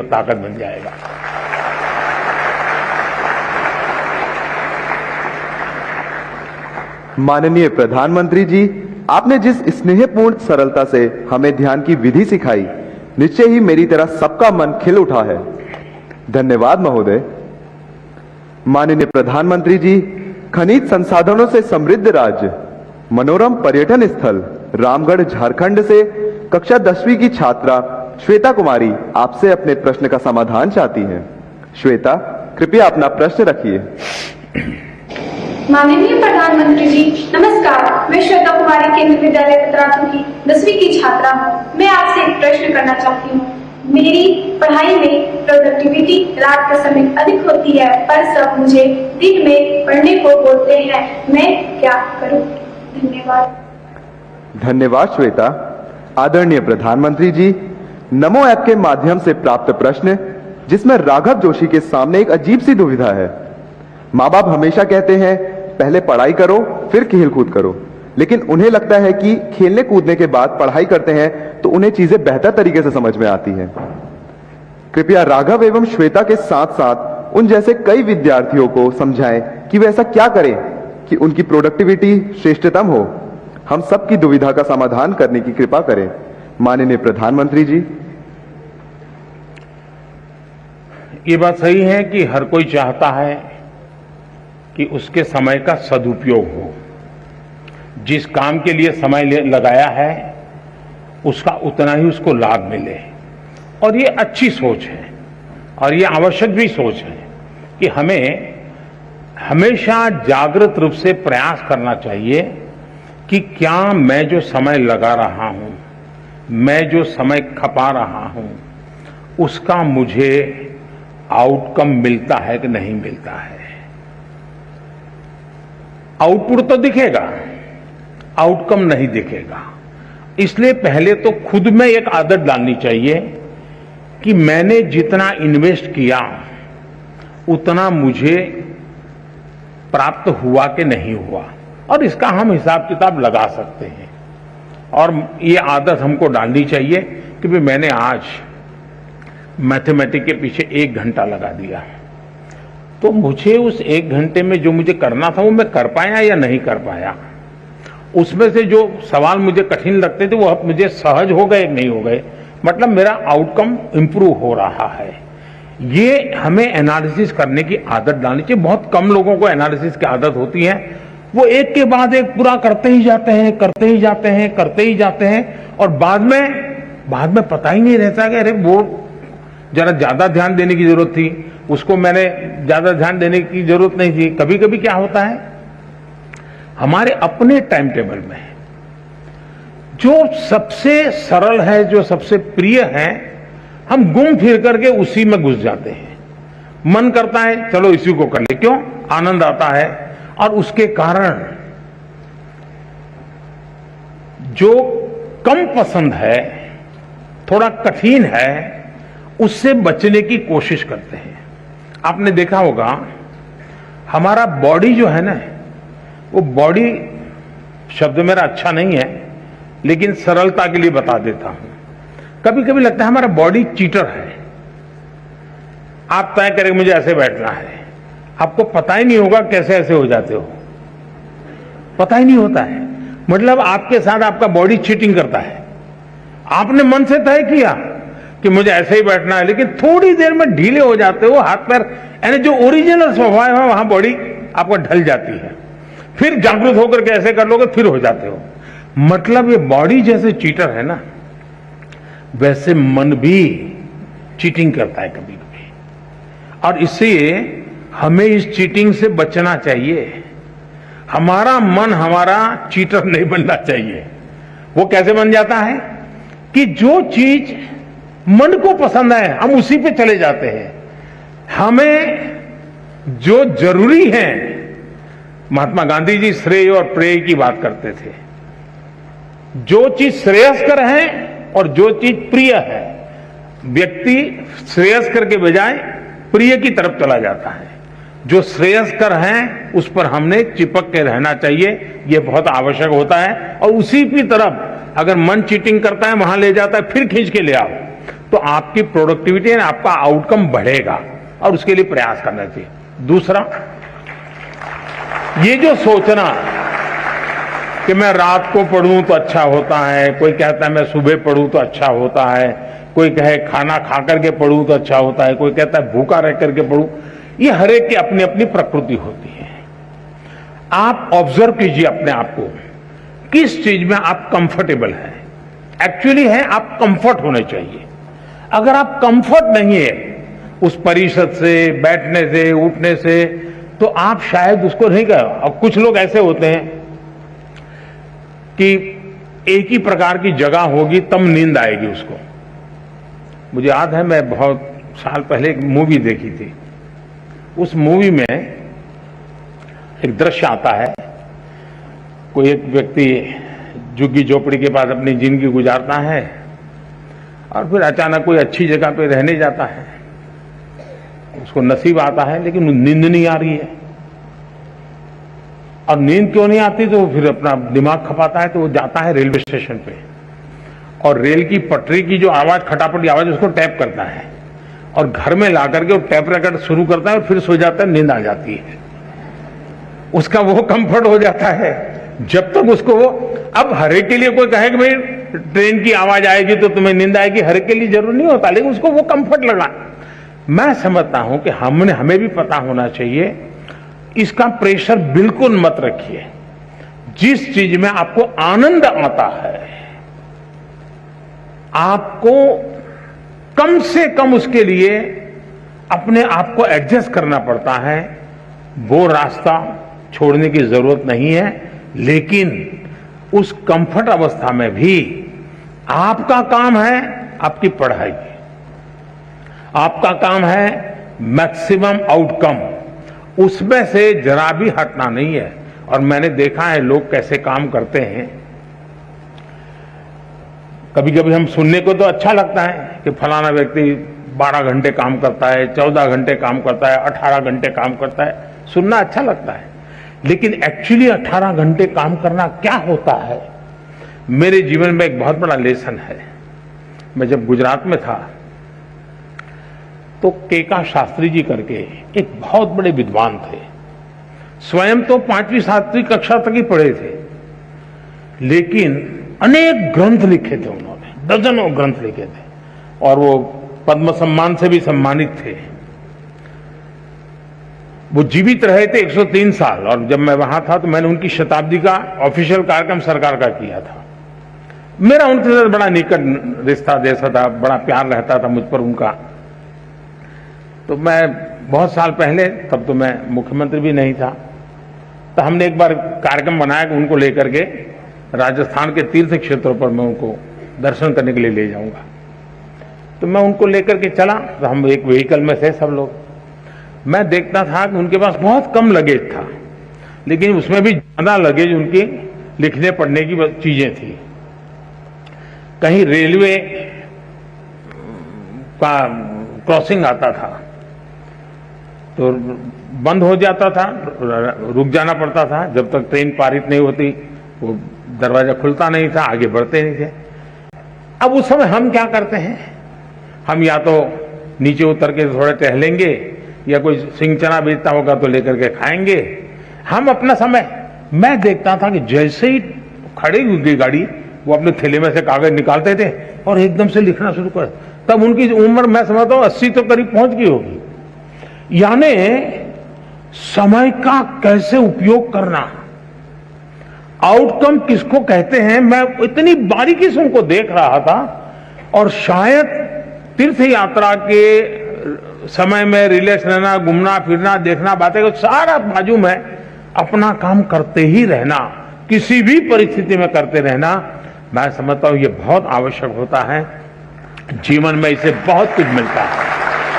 ताकत बन जाएगा। माननीय प्रधानमंत्री जी, आपने जिस स्नेहपूर्ण सरलता से हमें ध्यान की विधि सिखाई, निश्चय ही मेरी तरह सबका मन खिल उठा है। धन्यवाद महोदय। माननीय प्रधानमंत्री जी, खनिज संसाधनों से समृद्ध राज्य, मनोरम पर्यटन स्थल रामगढ़ झारखंड से कक्षा 10वीं की छात्रा श्वेता कुमारी आपसे अपने प्रश्न का समाधान चाहती हैं। श्वेता, कृपया अपना प्रश्न रखिए। माननीय प्रधानमंत्री जी, नमस्कार। मैं श्वेता कुमारी केंद्रीय विद्यालय उत्तराखंड की 10वीं की छात्रा हूँ। मैं आपसे एक प्रश्न करना चाहती हूँ। मेरी पढ़ाई में प्रोडक्टिविटी रात के समय अधिक होती है, पर सब मुझे दिन में पढ़ने को बोलते हैं। मैं क्या करूँ? धन्यवाद। धन्यवाद श्वेता। आदरणीय प्रधानमंत्री जी, नमो ऐप के माध्यम से प्राप्त प्रश्न जिसमें राघव जोशी के सामने एक अजीब सी दुविधा है। माँ बाप हमेशा कहते हैं पहले पढ़ाई करो फिर खेल कूद करो, लेकिन उन्हें लगता है कि खेलने कूदने के बाद पढ़ाई करते हैं तो उन्हें चीजें बेहतर तरीके से समझ में आती हैं। कृपया राघव एवं श्वेता के साथ साथ उन जैसे कई विद्यार्थियों को समझाएं कि वे ऐसा क्या करें कि उनकी प्रोडक्टिविटी श्रेष्ठतम हो। हम सबकी दुविधा का समाधान करने की कृपा करें। माननीय प्रधानमंत्री जी। ये बात सही है कि हर कोई चाहता है कि उसके समय का सदुपयोग हो। जिस काम के लिए समय लगाया है उसका उतना ही उसको लाभ मिले, और ये अच्छी सोच है और ये आवश्यक भी सोच है कि हमें हमेशा जागृत रूप से प्रयास करना चाहिए कि क्या मैं जो समय लगा रहा हूं, मैं जो समय खपा रहा हूं, उसका मुझे आउटकम मिलता है कि नहीं मिलता है। आउटपुट तो दिखेगा, आउटकम नहीं दिखेगा। इसलिए पहले तो खुद में एक आदत डालनी चाहिए कि मैंने जितना इन्वेस्ट किया उतना मुझे प्राप्त हुआ कि नहीं हुआ, और इसका हम हिसाब किताब लगा सकते हैं। और ये आदत हमको डालनी चाहिए कि भाई मैंने आज मैथमेटिक्स के पीछे 1 घंटा लगा दिया, तो मुझे उस 1 घंटे में जो मुझे करना था वो मैं कर पाया या नहीं कर पाया। उसमें से जो सवाल मुझे कठिन लगते थे वो अब मुझे सहज हो गए नहीं हो गए, मतलब मेरा आउटकम इंप्रूव हो रहा है। ये हमें एनालिसिस करने की आदत डालनी चाहिए। बहुत कम लोगों को एनालिसिस की आदत होती है। वो एक के बाद एक पूरा करते ही जाते हैं, करते ही जाते हैं, करते ही जाते हैं, और बाद में पता ही नहीं रहता कि अरे वो जरा ज्यादा ध्यान देने की जरूरत थी, उसको मैंने ज्यादा ध्यान देने की जरूरत नहीं थी। कभी कभी क्या होता है, हमारे अपने टाइम टेबल में जो सबसे सरल है, जो सबसे प्रिय है, हम घूम फिर करके उसी में घुस जाते हैं। मन करता है चलो इसी को कर ले, क्यों? आनंद आता है। और उसके कारण जो कम पसंद है, थोड़ा कठिन है, उससे बचने की कोशिश करते हैं। आपने देखा होगा हमारा बॉडी जो है ना, वो बॉडी शब्द मेरा अच्छा नहीं है लेकिन सरलता के लिए बता देता हूं। कभी कभी लगता है हमारा बॉडी चीटर है। आप तय करें मुझे ऐसे बैठना है, आपको पता ही नहीं होगा कैसे ऐसे हो जाते हो, पता ही नहीं होता है। मतलब आपके साथ आपका बॉडी चीटिंग करता है। आपने मन से तय किया कि मुझे ऐसे ही बैठना है, लेकिन थोड़ी देर में ढीले हो जाते हो, हाथ पैर, यानी जो ओरिजिनल स्वभाव है वहां बॉडी आपको ढल जाती है। फिर जागरूक होकर के ऐसे कर लोगे, फिर हो जाते हो। मतलब ये बॉडी जैसे चीटर है ना, वैसे मन भी चीटिंग करता है कभी कभी, और इसलिए हमें इस चीटिंग से बचना चाहिए। हमारा मन हमारा चीटर नहीं बनना चाहिए। वो कैसे बन जाता है कि जो चीज मन को पसंद है हम उसी पे चले जाते हैं। हमें जो जरूरी है, महात्मा गांधी जी श्रेय और प्रेय की बात करते थे। जो चीज श्रेयस्कर है और जो चीज प्रिय है, व्यक्ति श्रेयस्कर के बजाय प्रिय की तरफ चला जाता है। जो श्रेयस्कर है उस पर हमने चिपक के रहना चाहिए, यह बहुत आवश्यक होता है। और उसी की तरफ अगर मन चीटिंग करता है वहां ले जाता है, फिर खींच के ले आओ, तो आपकी प्रोडक्टिविटी एंड आपका आउटकम बढ़ेगा और उसके लिए प्रयास करना चाहिए। दूसरा, ये जो सोचना कि मैं रात को पढ़ूं तो अच्छा होता है, कोई कहता है मैं सुबह पढ़ूं तो अच्छा होता है, कोई कहे खाना खा करके पढ़ूं तो अच्छा होता है, कोई कहता है भूखा रह करके पढ़ूं, ये हर एक की अपनी अपनी प्रकृति होती है। आप ऑब्जर्व कीजिए अपने आप को, किस चीज में आप कंफर्टेबल हैं। एक्चुअली है आप कंफर्ट होने चाहिए। अगर आप कंफर्ट नहीं है उस परिषद से, बैठने से, उठने से, तो आप शायद उसको नहीं कर। और कुछ लोग ऐसे होते हैं कि एक ही प्रकार की जगह होगी तब नींद आएगी उसको। मुझे याद है, मैं बहुत साल पहले एक मूवी देखी थी। उस मूवी में एक दृश्य आता है, कोई एक व्यक्ति झुग्गी झोपड़ी के पास अपनी जिंदगी गुजारता है और फिर अचानक कोई अच्छी जगह पे रहने जाता है। उसको नसीब आता है लेकिन नींद नहीं आ रही है। और नींद क्यों नहीं आती, तो फिर अपना दिमाग खपाता है, तो वो जाता है रेलवे स्टेशन पे और रेल की पटरी की जो आवाज, खटापट की आवाज, उसको टैप करता है और घर में ला करके वो टैप रिकॉर्ड शुरू करता है और फिर सो जाता है, नींद आ जाती है। उसका वो कंफर्ट हो जाता है जब तक उसको वो, अब हर एक के लिए कोई कहे कि भाई ट्रेन की आवाज आएगी तो तुम्हें नींद आएगी, हर एक के लिए जरूर नहीं होता, लेकिन उसको वो कंफर्ट लगा। मैं समझता हूं कि हमें भी पता होना चाहिए, इसका प्रेशर बिल्कुल मत रखिए। जिस चीज में आपको आनंद आता है, आपको कम से कम उसके लिए अपने आप को एडजस्ट करना पड़ता है, वो रास्ता छोड़ने की जरूरत नहीं है। लेकिन उस कंफर्ट अवस्था में भी आपका काम है आपकी पढ़ाई, आपका काम है मैक्सिमम आउटकम, उसमें से जरा भी हटना नहीं है। और मैंने देखा है लोग कैसे काम करते हैं। कभी कभी हम सुनने को तो अच्छा लगता है कि फलाना व्यक्ति 12 घंटे काम करता है, 14 घंटे काम करता है, 18 घंटे काम करता है, सुनना अच्छा लगता है। लेकिन एक्चुअली 18 घंटे काम करना क्या होता है, मेरे जीवन में एक बहुत बड़ा लेसन है। मैं जब गुजरात में था तो केका शास्त्री जी करके एक बहुत बड़े विद्वान थे। स्वयं तो 5वीं 7वीं कक्षा तक ही पढ़े थे, लेकिन अनेक ग्रंथ लिखे थे उन्होंने, दर्जनों ग्रंथ लिखे थे और वो पद्म सम्मान से भी सम्मानित थे। वो जीवित रहे थे 103 साल और जब मैं वहां था तो मैंने उनकी शताब्दी का ऑफिशियल कार्यक्रम सरकार का किया था। मेरा उनके साथ बड़ा निकट रिश्ता जैसा था, बड़ा प्यार रहता था मुझ पर उनका। तो मैं बहुत साल पहले, तब तो मैं मुख्यमंत्री भी नहीं था, तो हमने एक बार कार्यक्रम बनाया कि उनको लेकर के राजस्थान के तीर्थ क्षेत्रों पर मैं उनको दर्शन करने के लिए ले जाऊंगा। तो मैं उनको लेकर के चला, तो हम एक व्हीकल में थे सब लोग। मैं देखता था कि उनके पास बहुत कम लगेज था, लेकिन उसमें भी ज्यादा लगेज उनकी लिखने पढ़ने की चीजें थी। कहीं रेलवे का क्रॉसिंग आता था तो बंद हो जाता था, रुक जाना पड़ता था जब तक ट्रेन पारित नहीं होती, वो दरवाजा खुलता नहीं था, आगे बढ़ते नहीं थे। अब उस समय हम क्या करते हैं, हम या तो नीचे उतर के थोड़ा टहलेंगे या कोई सिंह चना बेचता होगा तो लेकर के खाएंगे। हम अपना समय, मैं देखता था कि जैसे ही खड़ी हुई गाड़ी, वो अपने थैले में से कागज निकालते थे और एकदम से लिखना शुरू कर। तब उनकी उम्र मैं समझता हूं 80 तो करीब पहुंच गई होगी। यानी समय का कैसे उपयोग करना, आउटकम किसको कहते हैं, मैं इतनी बारीकी से उनको देख रहा था। और शायद तीर्थ यात्रा के समय में रिलैक्स रहना, घूमना फिरना, देखना, बातें, सारा बाजू में अपना काम करते ही रहना, किसी भी परिस्थिति में करते रहना, मैं समझता हूं ये बहुत आवश्यक होता है। जीवन में इसे बहुत कुछ मिलता है।